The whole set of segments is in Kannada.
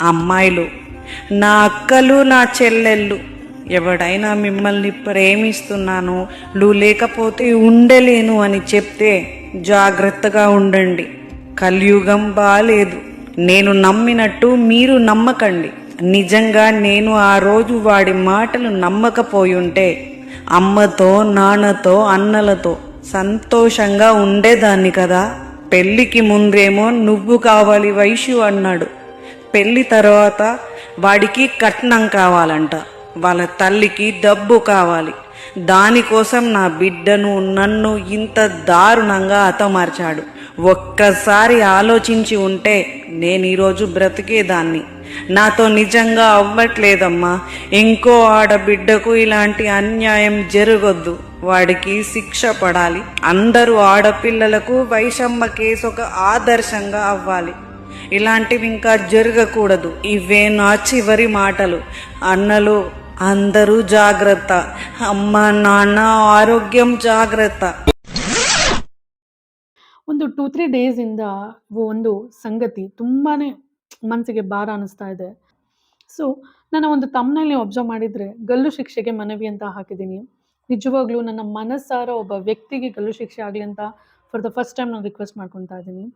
అమ్మాయిలు, నా అక్కలు, నా చెల్లెళ్ళు, ఎవడైనా మిమ్మల్ని ప్రేమిస్తున్నాను, నువ్వు లేకపోతే ఉండలేను అని చెప్తే జాగ్రత్తగా ఉండండి. కలియుగం బాలేదు. నేను నమ్మినట్టు మీరు నమ్మకండి. నిజంగా నేను ఆ రోజు వాడి మాటలు నమ్మకపోయుంటే అమ్మతో, నాన్నతో, అన్నలతో సంతోషంగా ఉండేదాన్ని కదా. పెళ్ళికి ముందేమో నువ్వు కావాలి వైషు అన్నాడు. పెళ్ళి తర్వాత వాడికి కట్నం కావాలంట, వాళ్ళ తల్లికి డబ్బు కావాలి. దానికోసం నా బిడ్డను, నన్ను ఇంత దారుణంగా హతమార్చాడు. ఒక్కసారి ఆలోచించి ఉంటే నేను ఈరోజు బ్రతికేదాన్ని. నాతో నిజంగా అవ్వట్లేదమ్మా. ఇంకో ఆడబిడ్డకు ఇలాంటి అన్యాయం జరగొద్దు. వాడికి శిక్ష పడాలి. అందరూ ఆడపిల్లలకు వైషమ్మ కేసు ఒక ఆదర్శంగా అవ్వాలి. ఇలాంటివి ఇంకా జరగకూడదు. ఇవే నా చివరి మాటలు. అన్నలు అందరూ జాగ్రత్త. అమ్మ నాన్న ఆరోగ్యం ಜಾಗ್ರತ. ಒಂದು 2-3 ಡೇಸಿಂದ ಒಂದು ಸಂಗತಿ ತುಂಬಾ ಮನಸ್ಸಿಗೆ ಭಾರ ಅನ್ನಿಸ್ತಾ ಇದೆ. ಸೊ ನನ್ನ ಒಂದು ತಮ್ಮನಲ್ಲಿ ಅಬ್ಸರ್ವ್ ಮಾಡಿದರೆ ಗಲ್ಲು ಶಿಕ್ಷೆಗೆ ಮನವಿ ಅಂತ ಹಾಕಿದ್ದೀನಿ. ನಿಜವಾಗ್ಲೂ ನನ್ನ ಮನಸ್ಸಾರ ಒಬ್ಬ ವ್ಯಕ್ತಿಗೆ ಗಲ್ಲು ಶಿಕ್ಷೆ ಆಗಲಿ ಅಂತ ಫಾರ್ ದ ಫಸ್ಟ್ ಟೈಮ್ ನಾನು ರಿಕ್ವೆಸ್ಟ್ ಮಾಡ್ಕೊತಾ ಇದ್ದೀನಿ.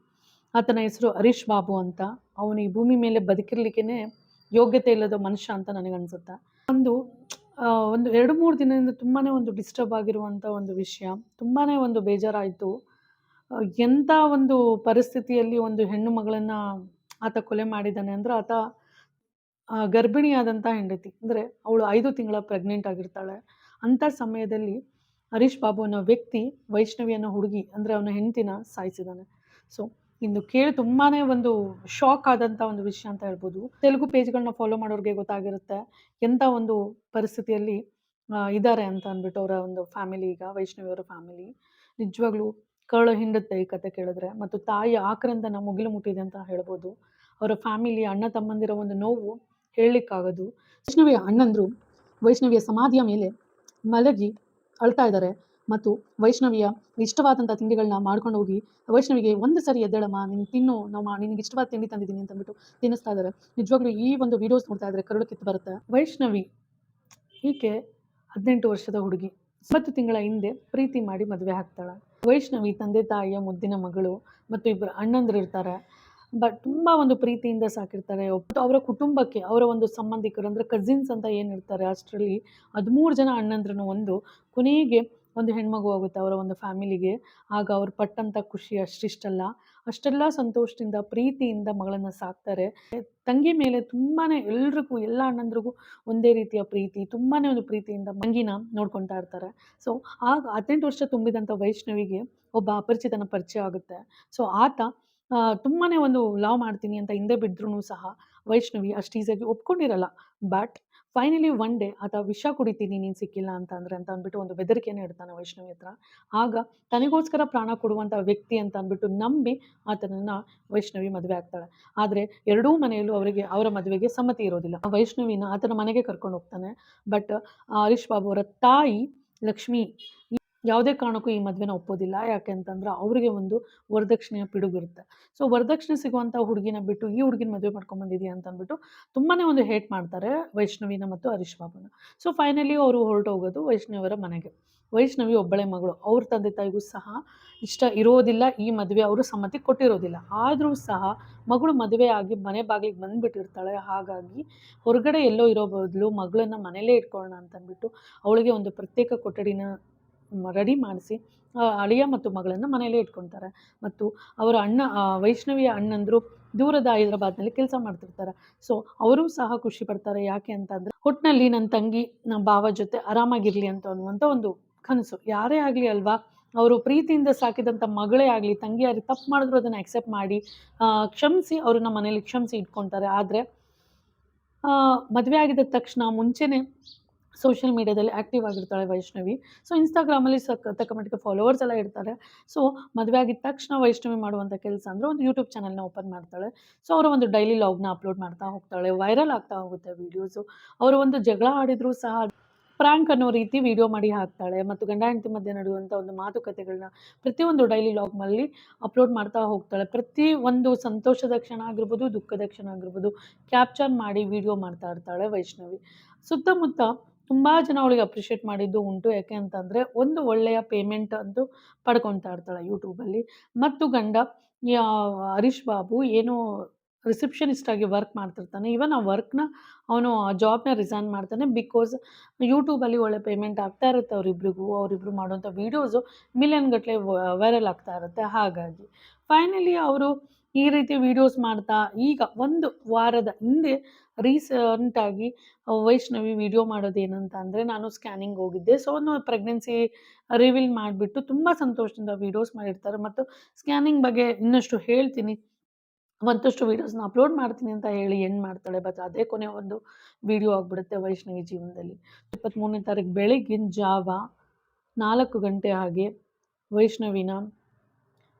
ಆತನ ಹೆಸರು ಹರೀಶ್ ಬಾಬು ಅಂತ. ಅವನು ಈ ಭೂಮಿ ಮೇಲೆ ಬದುಕಿರ್ಲಿಕ್ಕೆ ಯೋಗ್ಯತೆ ಇಲ್ಲದ ಮನುಷ್ಯ ಅಂತ ನನಗನ್ಸುತ್ತೆ. ಒಂದು 2-3 ದಿನದಿಂದ ತುಂಬಾ ಒಂದು ಡಿಸ್ಟರ್ಬ್ ಆಗಿರುವಂಥ ಒಂದು ವಿಷಯ. ತುಂಬಾ ಒಂದು ಬೇಜಾರಾಯಿತು. ಎಂಥ ಒಂದು ಪರಿಸ್ಥಿತಿಯಲ್ಲಿ ಒಂದು ಹೆಣ್ಣು ಮಗಳನ್ನು ಆತ ಕೊಲೆ ಮಾಡಿದ್ದಾನೆ ಅಂದರೆ, ಆತ ಗರ್ಭಿಣಿಯಾದಂಥ ಹೆಂಡತಿ, ಅಂದರೆ ಅವಳು 5 ತಿಂಗಳ ಪ್ರೆಗ್ನೆಂಟ್ ಆಗಿರ್ತಾಳೆ. ಅಂಥ ಸಮಯದಲ್ಲಿ ಹರೀಶ್ ಬಾಬು ಅನ್ನೋ ವ್ಯಕ್ತಿ ವೈಷ್ಣವಿ ಅನ್ನೋ ಹುಡುಗಿ, ಅಂದರೆ ಅವನ ಹೆಂಡತಿನ ಸಾಯಿಸಿದ್ದಾನೆ. ಸೊ ಇಂದು ಕೇಳಿ ತುಂಬಾ ಒಂದು ಶಾಕ್ ಆದಂಥ ಒಂದು ವಿಷಯ ಅಂತ ಹೇಳ್ಬೋದು. ತೆಲುಗು ಪೇಜ್ಗಳನ್ನ ಫಾಲೋ ಮಾಡೋರಿಗೆ ಗೊತ್ತಾಗಿರುತ್ತೆ ಎಂಥ ಒಂದು ಪರಿಸ್ಥಿತಿಯಲ್ಲಿ ಇದ್ದಾರೆ ಅಂತ ಅಂದ್ಬಿಟ್ಟು ಅವರ ಒಂದು ಫ್ಯಾಮಿಲಿ. ಈಗ ವೈಷ್ಣವಿಯವರ ಫ್ಯಾಮಿಲಿ ನಿಜವಾಗ್ಲೂ ಕರಳು ಹಿಂಡುತ್ತೆ ಈ ಕತೆ ಕೇಳಿದ್ರೆ. ಮತ್ತು ತಾಯಿ ಆಕ್ರಂದನ ಮುಗಿಲು ಮುಟ್ಟಿದೆ ಅಂತ ಹೇಳ್ಬೋದು. ಅವರ ಫ್ಯಾಮಿಲಿ ಅಣ್ಣ ತಮ್ಮಂದಿರೋ ಒಂದು ನೋವು ಹೇಳಲಿಕ್ಕಾಗೋದು. ವೈಷ್ಣವಿಯ ಅಣ್ಣಂದರು ವೈಷ್ಣವಿಯ ಸಮಾಧಿಯ ಮೇಲೆ ಮಲಗಿ ಅಳ್ತಾ ಇದ್ದಾರೆ ಮತ್ತು ವೈಷ್ಣವಿಯ ಇಷ್ಟವಾದಂಥ ತಿಂಡಿಗಳನ್ನ ಮಾಡ್ಕೊಂಡು ಹೋಗಿ ವೈಷ್ಣವಿಗೆ ಒಂದು ಸರಿ ಎದ್ದೇಳಮ್ಮ, ನೀನು ತಿನ್ನು, ನಿನಗೆ ಇಷ್ಟವಾದ ತಿಂಡಿ ತಂದಿದ್ದೀನಿ ಅಂತಂದ್ಬಿಟ್ಟು ತಿನ್ನಿಸ್ತಾ ಇದ್ದಾರೆ. ನಿಜವಾಗ್ಲೂ ಈ ಒಂದು ವಿಡಿಯೋಸ್ ನೋಡ್ತಾ ಇದ್ರೆ ಕರಳು ಕಿತ್ತು ಬರುತ್ತೆ. ವೈಷ್ಣವಿ ಈಕೆ 18 ವರ್ಷದ ಹುಡುಗಿ. 9 ತಿಂಗಳ ಹಿಂದೆ ಪ್ರೀತಿ ಮಾಡಿ ಮದುವೆ ಆಗ್ತಾಳೆ. ವೈಷ್ಣವಿ ತಂದೆ ತಾಯಿಯ ಮುದ್ದಿನ ಮಗಳು ಮತ್ತು ಇಬ್ಬರು ಅಣ್ಣಂದ್ರು ಇರ್ತಾರೆ. ಬಟ್ ತುಂಬ ಒಂದು ಪ್ರೀತಿಯಿಂದ ಸಾಕಿರ್ತಾರೆ. ಅವರ ಕುಟುಂಬಕ್ಕೆ ಅವರ ಒಂದು ಸಂಬಂಧಿಕರು ಅಂದರೆ ಕಸಿನ್ಸ್ ಅಂತ ಏನಿರ್ತಾರೆ, ಅಷ್ಟರಲ್ಲಿ 13 ಜನ ಅಣ್ಣಂದ್ರೂ ಒಂದು ಕೊನೆಗೆ ಒಂದು ಹೆಣ್ಮಗು ಆಗುತ್ತೆ ಅವರ ಒಂದು ಫ್ಯಾಮಿಲಿಗೆ. ಆಗ ಅವ್ರು ಪಟ್ಟಂಥ ಖುಷಿ ಅಷ್ಟಿಷ್ಟಲ್ಲ. ಅಷ್ಟೆಲ್ಲ ಸಂತೋಷದಿಂದ ಪ್ರೀತಿಯಿಂದ ಮಗಳನ್ನು ಸಾಕ್ತಾರೆ. ತಂಗಿ ಮೇಲೆ ತುಂಬಾ ಎಲ್ರಿಗೂ, ಎಲ್ಲ ಅಣ್ಣಂದ್ರಿಗೂ ಒಂದೇ ರೀತಿಯ ಪ್ರೀತಿ, ತುಂಬಾ ಒಂದು ಪ್ರೀತಿಯಿಂದ ತಂಗಿನ ನೋಡ್ಕೊತಾ ಇರ್ತಾರೆ. ಸೊ ಆಗ 18 ವರ್ಷ ತುಂಬಿದಂಥ ವೈಷ್ಣವಿಗೆ ಒಬ್ಬ ಅಪರಿಚಿತನ ಪರಿಚಯ ಆಗುತ್ತೆ. ಸೊ ಆತ ತುಂಬಾ ಒಂದು ಲವ್ ಮಾಡ್ತೀನಿ ಅಂತ ಹಿಂದೆ ಬಿದ್ರೂ ಸಹ ವೈಷ್ಣವಿ ಅಷ್ಟು ಈಸಿಯಾಗಿ ಒಪ್ಕೊಂಡಿರಲ್ಲ. ಬಟ್ ಫೈನಲಿ ಒನ್ ಡೇ ಆತ ವಿಷ ಕುಡಿತೀನಿ ನೀನು ಸಿಕ್ಕಿಲ್ಲ ಅಂತ ಅಂದ್ಬಿಟ್ಟು ಒಂದು ಬೆದರಿಕೆಯನ್ನು ಇಡ್ತಾನೆ ವೈಷ್ಣವಿ ಹತ್ರ. ಆಗ ತನಗೋಸ್ಕರ ಪ್ರಾಣ ಕೊಡುವಂಥ ವ್ಯಕ್ತಿ ಅಂತ ಅಂದ್ಬಿಟ್ಟು ನಂಬಿ ಆತನನ್ನು ವೈಷ್ಣವಿ ಮದುವೆ ಆಗ್ತಾಳೆ. ಆದರೆ ಎರಡೂ ಮನೆಯಲ್ಲೂ ಅವರ ಮದುವೆಗೆ ಸಮ್ಮತಿ ಇರೋದಿಲ್ಲ. ವೈಷ್ಣವಿನ ಆತನ ಮನೆಗೆ ಕರ್ಕೊಂಡು ಹೋಗ್ತಾನೆ. ಬಟ್ ಹರೀಶ್ ಬಾಬು ಅವರ ತಾಯಿ ಲಕ್ಷ್ಮಿ ಯಾವುದೇ ಕಾರಣಕ್ಕೂ ಈ ಮದುವೆನ ಒಪ್ಪೋದಿಲ್ಲ. ಯಾಕೆ ಅಂತಂದ್ರೆ ಅವರಿಗೆ ಒಂದು ವರದಕ್ಷಿಣೆಯ ಪಿಡುಗಿರುತ್ತೆ. ಸೊ ವರದಕ್ಷಿಣೆ ಸಿಗುವಂಥ ಹುಡುಗಿನ ಬಿಟ್ಟು ಈ ಹುಡುಗಿನ ಮದುವೆ ಮಾಡ್ಕೊಂಬಂದಿದೆಯಾ ಅಂತ ಅಂದ್ಬಿಟ್ಟು ತುಂಬಾ ಒಂದು ಹೇಟ್ ಮಾಡ್ತಾರೆ ವೈಷ್ಣವಿನ ಮತ್ತು ಹರೀಶ್ ಬಾಬುನ. ಸೊ ಫೈನಲಿ ಅವರು ಹೊರಟೋಗೋದು ವೈಷ್ಣವಿಯವರ ಮನೆಗೆ. ವೈಷ್ಣವಿ ಒಬ್ಬಳೆ ಮಗಳು. ಅವ್ರ ತಂದೆ ತಾಯಿಗೂ ಸಹ ಇಷ್ಟ ಇರೋದಿಲ್ಲ ಈ ಮದುವೆ, ಅವರು ಸಮ್ಮತಿ ಕೊಟ್ಟಿರೋದಿಲ್ಲ. ಆದರೂ ಸಹ ಮಗಳು ಮದುವೆ ಆಗಿ ಮನೆ ಬಾಗಿಲಿಗೆ ಬಂದುಬಿಟ್ಟಿರ್ತಾಳೆ. ಹಾಗಾಗಿ ಹೊರಗಡೆ ಎಲ್ಲೋ ಇರೋ ಬದಲು ಮಗಳನ್ನ ಮನೇಲೇ ಇಟ್ಕೊಳ್ಳೋಣ ಅಂತಂದ್ಬಿಟ್ಟು ಅವಳಿಗೆ ಒಂದು ಪ್ರತ್ಯೇಕ ಕೊಠಡಿನ ರೆಡಿ ಮಾಡಿಸಿ ಅಳಿಯ ಮತ್ತು ಮಗಳನ್ನು ಮನೆಯಲ್ಲೇ ಇಟ್ಕೊತಾರೆ. ಮತ್ತು ಅವರ ವೈಷ್ಣವಿಯ ಅಣ್ಣಂದರು ದೂರದ ಹೈದರಾಬಾದ್ನಲ್ಲಿ ಕೆಲಸ ಮಾಡ್ತಿರ್ತಾರೆ. ಸೊ ಅವರೂ ಸಹ ಖುಷಿ ಪಡ್ತಾರೆ. ಯಾಕೆ ಅಂತಂದರೆ ಒಟ್ಟಿನಲ್ಲಿ ನನ್ನ ತಂಗಿ ನಮ್ಮ ಭಾವ ಜೊತೆ ಆರಾಮಾಗಿರಲಿ ಅನ್ನುವಂಥ ಒಂದು ಕನಸು. ಯಾರೇ ಆಗಲಿ ಅಲ್ವಾ, ಅವರು ಪ್ರೀತಿಯಿಂದ ಸಾಕಿದಂಥ ಮಗಳೇ ಆಗಲಿ, ತಂಗಿ ಯಾರು ತಪ್ಪು ಮಾಡಿದ್ರು ಅದನ್ನು ಅಕ್ಸೆಪ್ಟ್ ಮಾಡಿ ಕ್ಷಮಿಸಿ ಅವ್ರನ್ನ ಮನೇಲಿ ಕ್ಷಮಿಸಿ ಇಟ್ಕೊತಾರೆ. ಆದರೆ ಮದುವೆ ಆಗಿದ್ದ ತಕ್ಷಣ ಮುಂಚೆನೇ ಸೋಷಿಯಲ್ ಮೀಡಿಯಾದಲ್ಲಿ ಆ್ಯಕ್ಟಿವ್ ಆಗಿರ್ತಾಳೆ ವೈಷ್ಣವಿ. ಸೊ ಇನ್ಸ್ಟಾಗ್ರಾಮಲ್ಲಿ ತಕ್ಕ ಮಟ್ಟಿಗೆ ಫಾಲೋವರ್ಸ್ ಎಲ್ಲ ಇರ್ತಾರೆ. ಸೊ ಮದುವೆ ಆಗಿದ ತಕ್ಷಣ ವೈಷ್ಣವಿ ಮಾಡುವಂಥ ಕೆಲಸ ಅಂದರೆ ಒಂದು ಯೂಟ್ಯೂಬ್ ಚಾನಲ್ನ ಓಪನ್ ಮಾಡ್ತಾಳೆ. ಸೊ ಅವರ ಒಂದು ಡೈಲಿ ಲಾಗ್ನ ಅಪ್ಲೋಡ್ ಮಾಡ್ತಾ ಹೋಗ್ತಾಳೆ. ವೈರಲ್ ಆಗ್ತಾ ಹೋಗುತ್ತೆ ವೀಡಿಯೋಸು. ಅವರು ಒಂದು ಜಗಳ ಆಡಿದರೂ ಸಹ ಪ್ರ್ಯಾಂಕ್ ಅನ್ನೋ ರೀತಿ ವಿಡಿಯೋ ಮಾಡಿ ಹಾಕ್ತಾಳೆ ಮತ್ತು ಗಂಡ ಹೆಂಡತಿ ಮಧ್ಯೆ ನಡೆಯುವಂಥ ಒಂದು ಮಾತುಕತೆಗಳನ್ನ ಪ್ರತಿಯೊಂದು ಡೈಲಿ ಲಾಗ್ನಲ್ಲಿ ಅಪ್ಲೋಡ್ ಮಾಡ್ತಾ ಹೋಗ್ತಾಳೆ. ಪ್ರತಿ ಒಂದು ಸಂತೋಷದ ಕ್ಷಣ ಆಗಿರ್ಬೋದು, ದುಃಖದ ಕ್ಷಣ ಆಗಿರ್ಬೋದು ಕ್ಯಾಪ್ಚರ್ ಮಾಡಿ ವಿಡಿಯೋ ಮಾಡ್ತಾ ಇರ್ತಾಳೆ ವೈಷ್ಣವಿ. ಸುತ್ತಮುತ್ತ ತುಂಬ ಜನ ಅವಳಿಗೆ ಅಪ್ರಿಷಿಯೇಟ್ ಮಾಡಿದ್ದು ಉಂಟು. ಯಾಕೆ ಅಂತಂದರೆ ಒಂದು ಒಳ್ಳೆಯ ಪೇಮೆಂಟ್ ಅಂತೂ ಪಡ್ಕೊತಾ ಇರ್ತಾಳೆ ಯೂಟ್ಯೂಬಲ್ಲಿ. ಮತ್ತು ಗಂಡ ಹರೀಶ್ ಬಾಬು ಏನೋ ರಿಸೆಪ್ಷನಿಸ್ಟ್ ಆಗಿ ವರ್ಕ್ ಮಾಡ್ತಿರ್ತಾನೆ. ಈವನ್ ಆ ವರ್ಕ್ನ ಅವನು ಆ ಜಾಬ್ನ ರಿಸೈನ್ ಮಾಡ್ತಾನೆ. ಬಿಕಾಸ್ ಯೂಟ್ಯೂಬಲ್ಲಿ ಒಳ್ಳೆ ಪೇಮೆಂಟ್ ಆಗ್ತಾ ಇರುತ್ತೆ ಅವರಿಬ್ರಿಗೂ. ಅವರಿಬ್ರು ಮಾಡುವಂಥ ವೀಡಿಯೋಸು ಮಿಲಿಯನ್ ಗಟ್ಟಲೆ ವೈರಲ್ ಆಗ್ತಾ ಇರುತ್ತೆ. ಹಾಗಾಗಿ ಫೈನಲಿ ಅವರು ಈ ರೀತಿ ವೀಡಿಯೋಸ್ ಮಾಡ್ತಾ ಈಗ ಒಂದು ವಾರದ ಹಿಂದೆ ರೀಸೆಂಟಾಗಿ ವೈಷ್ಣವಿ ವಿಡಿಯೋ ಮಾಡೋದೇನಂತ ಅಂದರೆ, ನಾನು ಸ್ಕ್ಯಾನಿಂಗ್ ಹೋಗಿದ್ದೆ. ಸೊ ಒಂದು ಪ್ರೆಗ್ನೆನ್ಸಿ ರಿವೀಲ್ ಮಾಡಿಬಿಟ್ಟು ತುಂಬ ಸಂತೋಷದಿಂದ ವೀಡಿಯೋಸ್ ಮಾಡಿರ್ತಾರೆ. ಮತ್ತು ಸ್ಕ್ಯಾನಿಂಗ್ ಬಗ್ಗೆ ಇನ್ನಷ್ಟು ಹೇಳ್ತೀನಿ, ಮತ್ತಷ್ಟು ವೀಡಿಯೋಸ್ನ ಅಪ್ಲೋಡ್ ಮಾಡ್ತೀನಿ ಅಂತ ಹೇಳಿ ಎಂಡ್ ಮಾಡ್ತಾಳೆ. ಬಟ್ ಅದೇ ಕೊನೆ ಒಂದು ವಿಡಿಯೋ ಆಗಿಬಿಡುತ್ತೆ ವೈಷ್ಣವಿ ಜೀವನದಲ್ಲಿ. 23ನೇ ತಾರೀಕು ಬೆಳಗಿನ ಜಾವ 4 ಗಂಟೆ ಹಾಗೆ ವೈಷ್ಣವಿನ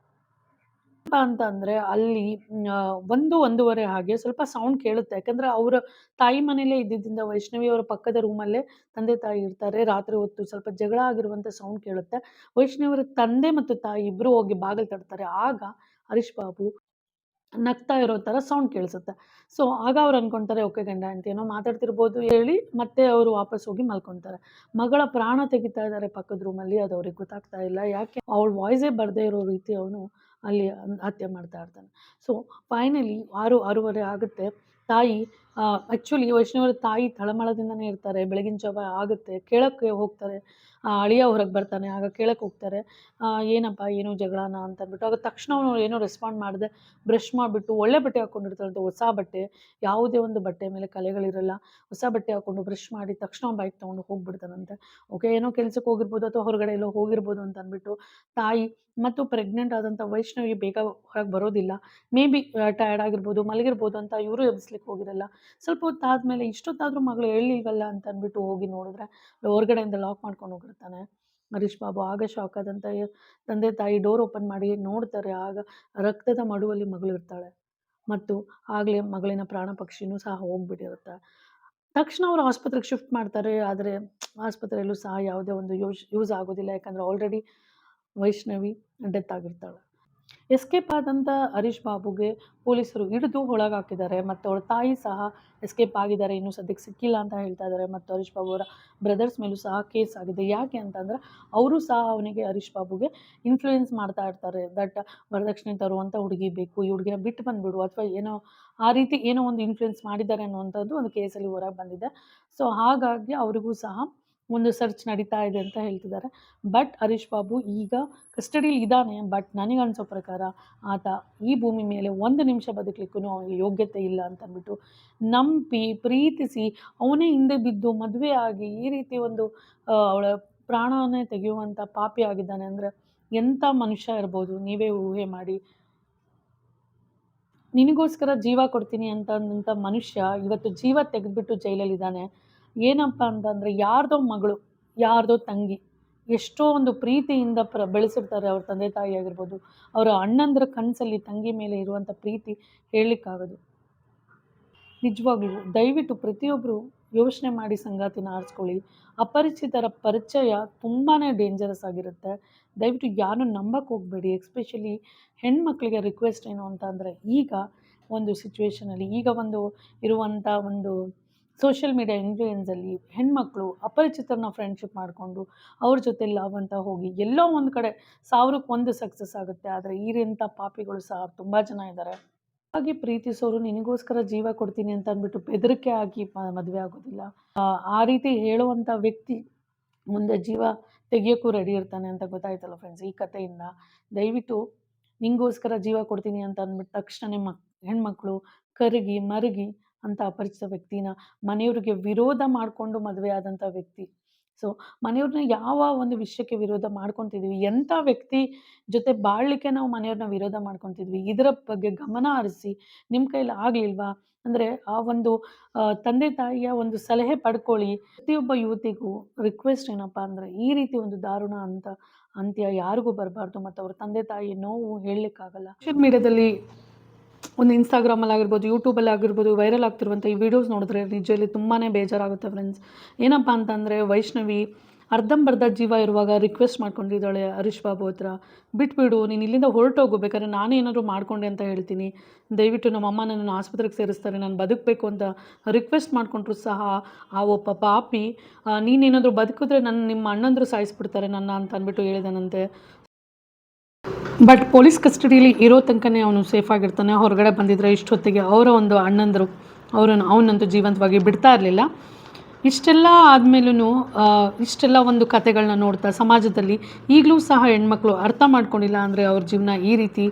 ಅಂತ ಅಂದರೆ ಅಲ್ಲಿ 1-1:30 ಹಾಗೆ ಸ್ವಲ್ಪ ಸೌಂಡ್ ಕೇಳುತ್ತೆ. ಯಾಕಂದರೆ ಅವರ ತಾಯಿ ಮನೇಲೇ ಇದ್ದಿದ್ದರಿಂದ ವೈಷ್ಣವಿ ಅವರ ಪಕ್ಕದ ರೂಮಲ್ಲೇ ತಂದೆ ತಾಯಿ ಇರ್ತಾರೆ. ರಾತ್ರಿ ಹೊತ್ತು ಸ್ವಲ್ಪ ಜಗಳ ಆಗಿರುವಂಥ ಸೌಂಡ್ ಕೇಳುತ್ತೆ. ವೈಷ್ಣವಿಯವರ ತಂದೆ ಮತ್ತು ತಾಯಿ ಇಬ್ಬರು ಹೋಗಿ ಬಾಗಿಲು ತಟ್ತಾರೆ. ಆಗ ಹರೀಶ್ ಬಾಬು ನಗ್ತಾ ಇರೋ ಥರ ಸೌಂಡ್ ಕೇಳಿಸುತ್ತೆ. ಸೊ ಆಗ ಅವ್ರು ಅನ್ಕೊತಾರೆ, ಓಕೆ ಗಂಡ ಹೆಂಡತಿ ಏನೋ ಮಾತಾಡ್ತಿರ್ಬೋದು ಹೇಳಿ ಮತ್ತೆ ಅವರು ವಾಪಸ್ ಹೋಗಿ ಮಲ್ಕೊತಾರೆ. ಮಗಳ ಪ್ರಾಣ ತೆಗಿತಾ ಇದ್ದಾರೆ ಪಕ್ಕದ ರೂಮಲ್ಲಿ, ಅದು ಅವ್ರಿಗೆ ಗೊತ್ತಾಗ್ತಾ ಇಲ್ಲ. ಯಾಕೆ ಅವಳ ವಾಯ್ಸೇ ಬರದೇ ಇರೋ ರೀತಿ ಅವನು ಅಲ್ಲಿ ಹತ್ಯೆ ಮಾಡ್ತಾ ಇರ್ತಾನೆ. ಸೊ ಫೈನಲಿ 6:30 ಆಗುತ್ತೆ. ತಾಯಿ ಆ್ಯಕ್ಚುಲಿ ವೈಷ್ಣವರ ತಾಯಿ ತಳಮಳದಿಂದನೇ ಇರ್ತಾರೆ. ಬೆಳಗಿನ ಜಾವ ಆಗುತ್ತೆ, ಕೇಳೋಕ್ಕೆ ಹೋಗ್ತಾರೆ. ಅಳಿಯ ಹೊರಗೆ ಬರ್ತಾನೆ. ಆಗ ಕೇಳಕ್ಕೆ ಹೋಗ್ತಾರೆ, ಏನಪ್ಪ ಏನು ಜಗಳನ ಅಂತ ಅಂದ್ಬಿಟ್ಟು. ಆಗ ತಕ್ಷಣ ಅವನು ಏನೋ ರೆಸ್ಪಾಂಡ್ ಮಾಡದೆ ಬ್ರಷ್ ಮಾಡಿಬಿಟ್ಟು ಒಳ್ಳೆ ಬಟ್ಟೆ ಹಾಕ್ಕೊಂಡಿರ್ತಾಳಂತೆ, ಹೊಸ ಬಟ್ಟೆ, ಯಾವುದೇ ಒಂದು ಬಟ್ಟೆ ಮೇಲೆ ಕಲೆಗಳಿರಲ್ಲ. ಹೊಸ ಬಟ್ಟೆ ಹಾಕ್ಕೊಂಡು ಬ್ರಷ್ ಮಾಡಿ ತಕ್ಷಣ ಬೈಕ್ ತೊಗೊಂಡು ಹೋಗ್ಬಿಡ್ತಾನಂತೆ. ಓಕೆ, ಏನೋ ಕೆಲ್ಸಕ್ಕೆ ಹೋಗಿರ್ಬೋದು ಅಥವಾ ಹೊರಗಡೆ ಎಲ್ಲೋ ಹೋಗಿರ್ಬೋದು ಅಂತ ಅಂದ್ಬಿಟ್ಟು ತಾಯಿ ಮತ್ತು ಪ್ರೆಗ್ನೆಂಟ್ ಆದಂಥ ವೈಷ್ಣವಿ ಬೇಗ ಹೊರಗೆ ಬರೋದಿಲ್ಲ. ಮೇ ಬಿ ಟಯರ್ಡ್ ಆಗಿರ್ಬೋದು, ಮಲಗಿರ್ಬೋದು ಅಂತ ಇವರು ಎಬ್ಬಿಸ್ಲಿಕ್ಕೆ ಹೋಗಿರಲ್ಲ. ಸ್ವಲ್ಪ ಹೊತ್ತಾದಮೇಲೆ ಇಷ್ಟೊತ್ತಾದರೂ ಮಗಳು ಹೇಳಿಲ್ವಲ್ಲ ಅಂತ ಅಂದ್ಬಿಟ್ಟು ಹೋಗಿ ನೋಡಿದ್ರೆ ಹೊರಗಡೆಯಿಂದ ಲಾಕ್ ಮಾಡ್ಕೊಂಡು ಹೋಗಿರ್ತಾನೆ ಹರೀಶ್ ಬಾಬು. ಆಗ ಶಾಕ್ ಆದಂಥ ತಂದೆ ತಾಯಿ ಡೋರ್ ಓಪನ್ ಮಾಡಿ ನೋಡ್ತಾರೆ. ಆಗ ರಕ್ತದ ಮಡುವಲ್ಲಿ ಮಗಳಿರ್ತಾಳೆ ಮತ್ತು ಆಗಲೇ ಮಗಳಿನ ಪ್ರಾಣ ಪಕ್ಷಿನೂ ಸಹ ಹೋಗ್ಬಿಟ್ಟಿರುತ್ತೆ. ತಕ್ಷಣ ಅವರು ಆಸ್ಪತ್ರೆಗೆ ಶಿಫ್ಟ್ ಮಾಡ್ತಾರೆ. ಆದರೆ ಆಸ್ಪತ್ರೆಯಲ್ಲೂ ಸಹ ಯಾವುದೇ ಒಂದು ಯೂಸ್ ಆಗೋದಿಲ್ಲ. ಯಾಕಂದರೆ ಆಲ್ರೆಡಿ ವೈಷ್ಣವಿ ಡೆತ್ ಆಗಿರ್ತಾಳೆ. ಎಸ್ಕೇಪ್ ಆದಂಥ ಹರೀಶ್ ಬಾಬುಗೆ ಪೊಲೀಸರು ಹಿಡಿದು ಒಳಗಾಕಿದ್ದಾರೆ ಮತ್ತು ಅವಳ ತಾಯಿ ಸಹ ಎಸ್ಕೇಪ್ ಆಗಿದ್ದಾರೆ. ಇನ್ನೂ ಸದ್ಯಕ್ಕೆ ಸಿಕ್ಕಿಲ್ಲ ಅಂತ ಹೇಳ್ತಾ ಇದ್ದಾರೆ. ಮತ್ತು ಹರೀಶ್ ಬಾಬು ಅವರ ಬ್ರದರ್ಸ್ ಮೇಲೂ ಸಹ ಕೇಸ್ ಆಗಿದೆ. ಯಾಕೆ ಅಂತಂದರೆ ಅವರು ಸಹ ಅವನಿಗೆ ಹರೀಶ್ ಬಾಬುಗೆ ಇನ್ಫ್ಲೂಯೆನ್ಸ್ ಮಾಡ್ತಾ ಇರ್ತಾರೆ. ದಟ್ ವರದಕ್ಷಿಣೆ ತರುವಂಥ ಹುಡುಗಿ ಬೇಕು, ಈ ಹುಡುಗಿನ ಬಿಟ್ಟು ಬಂದುಬಿಡು ಅಥವಾ ಏನೋ ಆ ರೀತಿ ಏನೋ ಒಂದು ಇನ್ಫ್ಲೂಯೆನ್ಸ್ ಮಾಡಿದ್ದಾರೆ ಅನ್ನುವಂಥದ್ದು ಒಂದು ಕೇಸಲ್ಲಿ ಹೊರಗೆ ಬಂದಿದೆ. ಸೊ ಹಾಗಾಗಿ ಅವರಿಗೂ ಸಹ ಒಂದು ಸರ್ಚ್ ನಡೀತಾ ಇದೆ ಅಂತ ಹೇಳ್ತಿದ್ದಾರೆ. ಬಟ್ ಹರೀಶ್ ಬಾಬು ಈಗ ಕಸ್ಟಡಿಲಿ ಇದ್ದಾನೆ. ಬಟ್ ನನಗನ್ಸೋ ಪ್ರಕಾರ ಆತ ಈ ಭೂಮಿ ಮೇಲೆ ಒಂದು ನಿಮಿಷ ಬದುಕಲಿಕ್ಕೂ ಅವನಿಗೆ ಯೋಗ್ಯತೆ ಇಲ್ಲ ಅಂತ ಅಂದ್ಬಿಟ್ಟು ನಂಬಿ ಪ್ರೀತಿಸಿ ಅವನೇ ಹಿಂದೆ ಬಿದ್ದು ಮದುವೆ ಆಗಿ ಈ ರೀತಿ ಒಂದು ಅವಳ ಪ್ರಾಣವನ್ನೇ ತೆಗೆಯುವಂಥ ಪಾಪಿ ಆಗಿದ್ದಾನೆ ಅಂದರೆ ಎಂಥ ಮನುಷ್ಯ ಇರ್ಬೋದು ನೀವೇ ಊಹೆ ಮಾಡಿ. ನಿನಗೋಸ್ಕರ ಜೀವ ಕೊಡ್ತೀನಿ ಅಂತಂದಂಥ ಮನುಷ್ಯ ಇವತ್ತು ಜೀವ ತೆಗೆದುಬಿಟ್ಟು ಜೈಲಲ್ಲಿದ್ದಾನೆ. ಏನಪ್ಪ ಅಂತಂದರೆ ಯಾರ್ದೋ ಮಗಳು, ಯಾರ್ದೋ ತಂಗಿ, ಎಷ್ಟೋ ಒಂದು ಪ್ರೀತಿಯಿಂದ ಬೆಳೆಸಿರ್ತಾರೆ ಅವ್ರ ತಂದೆ ತಾಯಿ ಆಗಿರ್ಬೋದು. ಅವರ ಅಣ್ಣಂದ್ರ ಕನಸಲ್ಲಿ ತಂಗಿ ಮೇಲೆ ಇರುವಂಥ ಪ್ರೀತಿ ಹೇಳಲಿಕ್ಕಾಗೋದು. ನಿಜವಾಗ್ಲೂ ದಯವಿಟ್ಟು ಪ್ರತಿಯೊಬ್ಬರು ಯೋಚನೆ ಮಾಡಿ ಸಂಗಾತಿನ ಆರಿಸ್ಕೊಳ್ಳಿ. ಅಪರಿಚಿತರ ಪರಿಚಯ ತುಂಬಾ ಡೇಂಜರಸ್ ಆಗಿರುತ್ತೆ. ದಯವಿಟ್ಟು ಯಾರನ್ನೂ ನಂಬಕ್ಕೆ ಹೋಗಬೇಡಿ. ಎಸ್ಪೆಷಲಿ ಹೆಣ್ಮಕ್ಳಿಗೆ ರಿಕ್ವೆಸ್ಟ್ ಏನು ಅಂತ ಅಂದರೆ, ಈಗ ಒಂದು ಸಿಚುವೇಷನಲ್ಲಿ ಈಗ ಒಂದು ಇರುವಂಥ ಒಂದು ಸೋಷಿಯಲ್ ಮೀಡಿಯಾ ಇನ್ಫ್ಲೂಯೆನ್ಸಲ್ಲಿ ಹೆಣ್ಮಕ್ಳು ಅಪರಿಚಿತರನ್ನ ಫ್ರೆಂಡ್ಶಿಪ್ ಮಾಡಿಕೊಂಡು ಅವ್ರ ಜೊತೆ ಲವ್ ಅಂತ ಹೋಗಿ ಎಲ್ಲೋ ಒಂದು ಕಡೆ 1000ಕ್ಕೆ 1 ಸಕ್ಸಸ್ ಆಗುತ್ತೆ. ಆದರೆ ಈ ರೀತಿಯ ಪಾಪಿಗಳು ಸಹ ತುಂಬ ಜನ ಇದ್ದಾರೆ. ಹಾಗೆ ಪ್ರೀತಿಸೋರು ನಿನಗೋಸ್ಕರ ಜೀವ ಕೊಡ್ತೀನಿ ಅಂತ ಅಂದ್ಬಿಟ್ಟು ಬೆದರಿಕೆ ಆಗಿ ಮದುವೆ ಆಗೋದಿಲ್ಲ. ಆ ರೀತಿ ಹೇಳುವಂಥ ವ್ಯಕ್ತಿ ಮುಂದೆ ಜೀವ ತೆಗಿಯೋಕ್ಕೂ ರೆಡಿ ಇರ್ತಾನೆ ಅಂತ ಗೊತ್ತಾಯ್ತಲ್ಲ ಫ್ರೆಂಡ್ಸ್ ಈ ಕಥೆಯಿಂದ. ದಯವಿಟ್ಟು ನಿಂಗೋಸ್ಕರ ಜೀವ ಕೊಡ್ತೀನಿ ಅಂತ ಅಂದ್ಬಿಟ್ಟು ತಕ್ಷಣವೇ ಹೆಣ್ಮಕ್ಳು ಕರಗಿ ಮರುಗಿ ಅಂತ ಅಪರಿಚಿತ ವ್ಯಕ್ತಿನ ಮನೆಯವ್ರಿಗೆ ವಿರೋಧ ಮಾಡಿಕೊಂಡು ಮದುವೆ ಆದಂಥ ವ್ಯಕ್ತಿ. ಸೊ ಮನೆಯವ್ರನ್ನ ಯಾವ ಒಂದು ವಿಷಯಕ್ಕೆ ವಿರೋಧ ಮಾಡ್ಕೊತಿದ್ವಿ, ಎಂಥ ವ್ಯಕ್ತಿ ಜೊತೆ ಬಾಳಲಿಕ್ಕೆ ನಾವು ಮನೆಯವ್ರನ್ನ ವಿರೋಧ ಮಾಡ್ಕೊತಿದ್ವಿ, ಇದರ ಬಗ್ಗೆ ಗಮನ ಹರಿಸಿ ನಿಮ್ಮ ಕೈಲಿ ಆಗಲಿಲ್ವಾ ಅಂದರೆ ಆ ಒಂದು ತಂದೆ ತಾಯಿಯ ಒಂದು ಸಲಹೆ ಪಡ್ಕೊಳ್ಳಿ. ಪ್ರತಿಯೊಬ್ಬ ಯುವತಿಗೂ ರಿಕ್ವೆಸ್ಟ್ ಏನಪ್ಪ ಅಂದರೆ ಈ ರೀತಿ ಒಂದು ದಾರುಣ ಅಂತ್ಯ ಯಾರಿಗೂ ಬರಬಾರ್ದು ಮತ್ತು ಅವ್ರ ತಂದೆ ತಾಯಿ ನೋವು ಹೇಳಲಿಕ್ಕಾಗಲ್ಲ. ಸೋಷಿಯಲ್ ಮೀಡಿಯಾದಲ್ಲಿ ಒಂದು ಇನ್ಸ್ಟಾಗ್ರಾಮಲ್ಲಿ ಆಗಿರ್ಬೋದು, ಯೂಟ್ಯೂಬಲ್ಲಿ ಆಗಿರ್ಬೋದು ವೈರಲ್ ಆಗ್ತಿರುವಂಥ ಈ ವಿಡಿಯೋಸ್ ನೋಡಿದ್ರೆ ನಿಜದಲ್ಲಿ ತುಂಬಾ ಬೇಜಾರಾಗುತ್ತೆ ಫ್ರೆಂಡ್ಸ್. ಏನಪ್ಪ ಅಂತಂದರೆ ವೈಷ್ಣವಿ ಅರ್ಧಂಬರ್ಧ ಜೀವ ಇರುವಾಗ ರಿಕ್ವೆಸ್ಟ್ ಮಾಡ್ಕೊಂಡಿದ್ದಾಳೆ ಹರೀಶ್ ಬಾಬು ಹತ್ರ, ಬಿಟ್ಬಿಡು, ನೀನು ಇಲ್ಲಿಂದ ಹೊರಟೋಗು, ಬೇಕಾದ್ರೆ ನಾನೇ ಏನಾದರೂ ಮಾಡ್ಕೊಂಡೆ ಅಂತ ಹೇಳ್ತೀನಿ, ದಯವಿಟ್ಟು ನಮ್ಮಮ್ಮ ನನ್ನನ್ನು ಆಸ್ಪತ್ರೆಗೆ ಸೇರಿಸ್ತಾರೆ, ನಾನು ಬದುಕಬೇಕು ಅಂತ ರಿಕ್ವೆಸ್ಟ್ ಮಾಡಿಕೊಂಡ್ರು ಸಹ ಆ ಒಬ್ಬ ಪಾಪಿ ನೀನೇನಾದರೂ ಬದುಕಿದ್ರೆ ನಿಮ್ಮ ಅಣ್ಣಂದರು ಸಾಯಿಸ್ಬಿಡ್ತಾರೆ ನನ್ನ ಅಂತ ಅಂದ್ಬಿಟ್ಟು ಹೇಳಿದಾನಂತೆ. ಬಟ್ ಪೊಲೀಸ್ ಕಸ್ಟಡಿಯಲ್ಲಿ ಇರೋ ತನಕನೇ ಅವನು ಸೇಫ್ ಆಗಿರ್ತಾನೆ. ಹೊರಗಡೆ ಬಂದಿದ್ದರೆ ಇಷ್ಟೊತ್ತಿಗೆ ಅವರ ಒಂದು ಅಣ್ಣಂದರು ಅವನಂತೂ ಜೀವಂತವಾಗಿ ಬಿಡ್ತಾ ಇರಲಿಲ್ಲ. ಇಷ್ಟೆಲ್ಲ ಆದಮೇಲೂ ಇಷ್ಟೆಲ್ಲ ಒಂದು ಕಥೆಗಳನ್ನ ನೋಡ್ತಾ ಸಮಾಜದಲ್ಲಿ ಈಗಲೂ ಸಹ ಹೆಣ್ಮಕ್ಳು ಅರ್ಥ ಮಾಡ್ಕೊಂಡಿಲ್ಲ ಅಂದರೆ ಅವ್ರ ಜೀವನ ಈ ರೀತಿ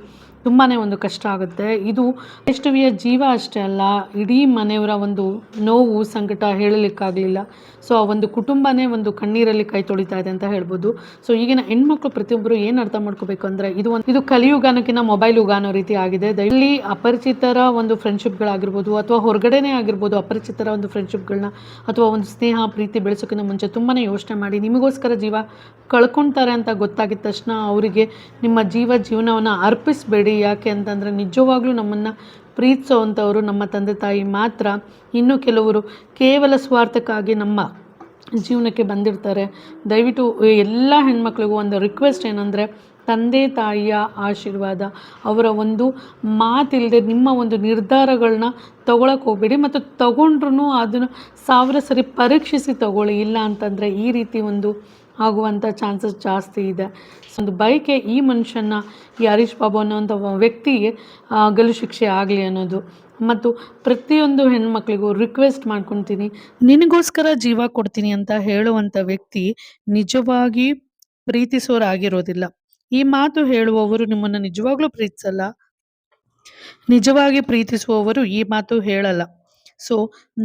ತುಂಬಾ ಒಂದು ಕಷ್ಟ ಆಗುತ್ತೆ. ಇದು ವೈಷ್ಣವಿಯ ಜೀವ ಅಷ್ಟೇ ಅಲ್ಲ, ಇಡೀ ಮನೆಯವರ ಒಂದು ನೋವು ಸಂಕಟ ಹೇಳಲಿಕ್ಕಾಗಲಿಲ್ಲ. ಸೊ ಆ ಒಂದು ಕುಟುಂಬನೇ ಒಂದು ಕಣ್ಣೀರಲ್ಲಿ ಕೈ ತೊಳಿತಾ ಇದೆ ಅಂತ ಹೇಳ್ಬೋದು. ಸೊ ಈಗಿನ ಹೆಣ್ಮಕ್ಳು ಪ್ರತಿಯೊಬ್ಬರು ಏನು ಅರ್ಥ ಮಾಡ್ಕೋಬೇಕು ಅಂದರೆ ಇದು ಕಲಿಯುಗಾನಕ್ಕಿಂತ ಮೊಬೈಲ್ ಯುಗ ಅನ್ನೋ ರೀತಿ ಆಗಿದೆ. ಇಲ್ಲಿ ಅಪರಿಚಿತರ ಒಂದು ಫ್ರೆಂಡ್ಶಿಪ್ಗಳಾಗಿರ್ಬೋದು ಅಥವಾ ಹೊರಗಡೆನೇ ಆಗಿರ್ಬೋದು, ಅಪರಿಚಿತರ ಒಂದು ಫ್ರೆಂಡ್ಶಿಪ್ಗಳನ್ನ ಅಥವಾ ಒಂದು ಸ್ನೇಹ ಪ್ರೀತಿ ಬೆಳೆಸೋಕ್ಕಿಂತ ಮುಂಚೆ ತುಂಬಾ ಯೋಚನೆ ಮಾಡಿ, ನಿಮಗೋಸ್ಕರ ಜೀವ ಕಳ್ಕೊತಾರೆ ಅಂತ ಗೊತ್ತಾಗಿದ ತಕ್ಷಣ ಅವರಿಗೆ ನಿಮ್ಮ ಜೀವನವನ್ನು ಅರ್ಪಿಸಬೇಡಿ. ಯಾಕೆ ಅಂತಂದರೆ ನಿಜವಾಗ್ಲೂ ನಮ್ಮನ್ನು ಪ್ರೀತಿಸೋವಂಥವರು ನಮ್ಮ ತಂದೆ ತಾಯಿ ಮಾತ್ರ. ಇನ್ನು ಕೆಲವರು ಕೇವಲ ಸ್ವಾರ್ಥಕ್ಕಾಗಿ ನಮ್ಮ ಜೀವನಕ್ಕೆ ಬಂದಿರ್ತಾರೆ. ದಯವಿಟ್ಟು ಎಲ್ಲ ಹೆಣ್ಮಕ್ಳಿಗೂ ಒಂದು ರಿಕ್ವೆಸ್ಟ್ ಏನಂದರೆ, ತಂದೆ ತಾಯಿಯ ಆಶೀರ್ವಾದ, ಅವರ ಒಂದು ಮಾತಿಲ್ಲದೆ ನಿಮ್ಮ ಒಂದು ನಿರ್ಧಾರಗಳನ್ನ ತೊಗೊಳಕ್ಕೆ ಹೋಗಬೇಡಿ. ಮತ್ತು ತೊಗೊಂಡ್ರೂ ಅದನ್ನು 1000 ಸರಿ ಪರೀಕ್ಷಿಸಿ ತೊಗೊಳ್ಳಿ. ಇಲ್ಲ ಅಂತಂದರೆ ಈ ರೀತಿ ಒಂದು ಆಗುವಂಥ ಚಾನ್ಸಸ್ ಜಾಸ್ತಿ ಇದೆ. ಒಂದು ಬೈಕೆ ಈ ಮನುಷ್ಯನ, ಈ ಹರೀಶ್ ಬಾಬು ಅನ್ನೋವಂಥ ವ್ಯಕ್ತಿಗೆ ಗಲ್ಲು ಶಿಕ್ಷೆ ಆಗಲಿ ಅನ್ನೋದು. ಮತ್ತು ಪ್ರತಿಯೊಂದು ಹೆಣ್ಮಕ್ಳಿಗೂ ರಿಕ್ವೆಸ್ಟ್ ಮಾಡ್ಕೊತೀನಿ, ನಿನಗೋಸ್ಕರ ಜೀವ ಕೊಡ್ತೀನಿ ಅಂತ ಹೇಳುವಂಥ ವ್ಯಕ್ತಿ ನಿಜವಾಗಿ ಪ್ರೀತಿಸೋರಾಗಿರೋದಿಲ್ಲ. ಈ ಮಾತು ಹೇಳುವವರು ನಿಮ್ಮನ್ನು ನಿಜವಾಗ್ಲೂ ಪ್ರೀತಿಸಲ್ಲ. ನಿಜವಾಗಿ ಪ್ರೀತಿಸುವವರು ಈ ಮಾತು ಹೇಳಲ್ಲ. ಸೊ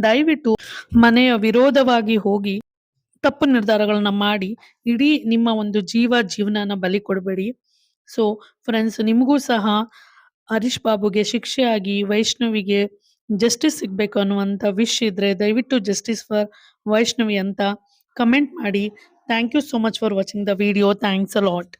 ದಯವಿಟ್ಟು ಮನೆಯ ವಿರೋಧವಾಗಿ ಹೋಗಿ ತಪ್ಪು ನಿರ್ಧಾರಗಳನ್ನ ಮಾಡಿ ಇಡೀ ನಿಮ್ಮ ಒಂದು ಜೀವನನ ಬಲಿ ಕೊಡಬೇಡಿ. ಸೊ ಫ್ರೆಂಡ್ಸ್, ನಿಮಗೂ ಸಹ ಹರೀಶ್ ಬಾಬುಗೆ ಶಿಕ್ಷೆ ಆಗಿ ವೈಷ್ಣವಿಗೆ ಜಸ್ಟಿಸ್ ಸಿಗಬೇಕು ಅನ್ನುವಂಥ ವಿಶ್ ಇದ್ದರೆ ದಯವಿಟ್ಟು ಜಸ್ಟಿಸ್ ಫಾರ್ ವೈಷ್ಣವಿ ಅಂತ ಕಮೆಂಟ್ ಮಾಡಿ. Thank you so much for watching the video. Thanks a lot.